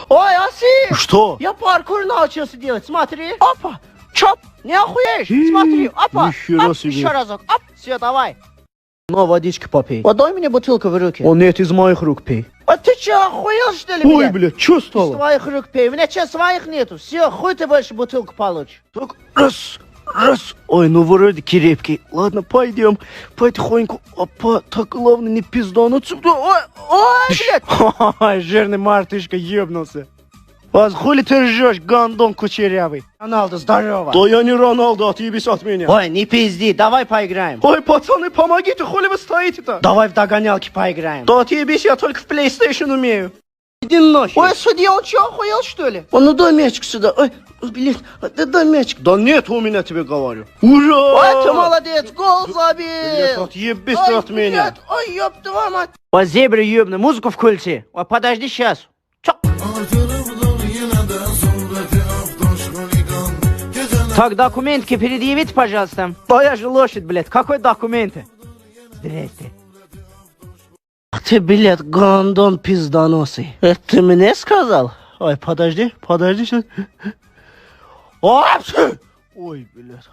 Ой, Аси! Что? Я паркур научился делать, смотри. Опа! Чоп! Не охуеешь? Смотри, опа! Нихера себе. Еще разок, оп! Все, давай. Ну, водички попей. Подай мне бутылку в руки. Он нет, из моих рук пей. А ты че, охуел, что ли, Ой, блядь? блядь, что Из стало? твоих рук пей. У меня че, своих нету. Все, хуй ты больше бутылку получишь. Так, раз. Ой, ну вроде крепкий. Ладно, пойдем. Потихоньку. Опа, так главное не пиздануться. Ой, блядь. Ой, жирный мартышка ебнулся. А хули ты ржешь, гандон кучерявый? Роналду, здорово. Да я не Роналду, отъебись от меня. Ой, не пизди, давай поиграем. Ой, пацаны, помогите, хули вы стоите-то? Давай в догонялки поиграем. Да отъебись, я только в PlayStation умею. Иди нахер. Ой, судья, он че, охуел, что ли? Он, ну дай мячик сюда. Ой, блядь, дай мячик. Да нет у меня, тебе говорю. Ура! Ой, ты молодец, гол забил. Блядь, отъебись ты Ой, от меня. блядь, ой, ёб твою мать. Ой, зебра ебаный, музыку включи. Ой, подожди сейчас. Чё? Так, документики предъявите, пожалуйста. Да я же лошадь, блядь. Какой документы? Здрасте. А ты, блядь, гандон пизданосый. Это ты мне сказал? Ой, подожди сейчас. Ой, блядь.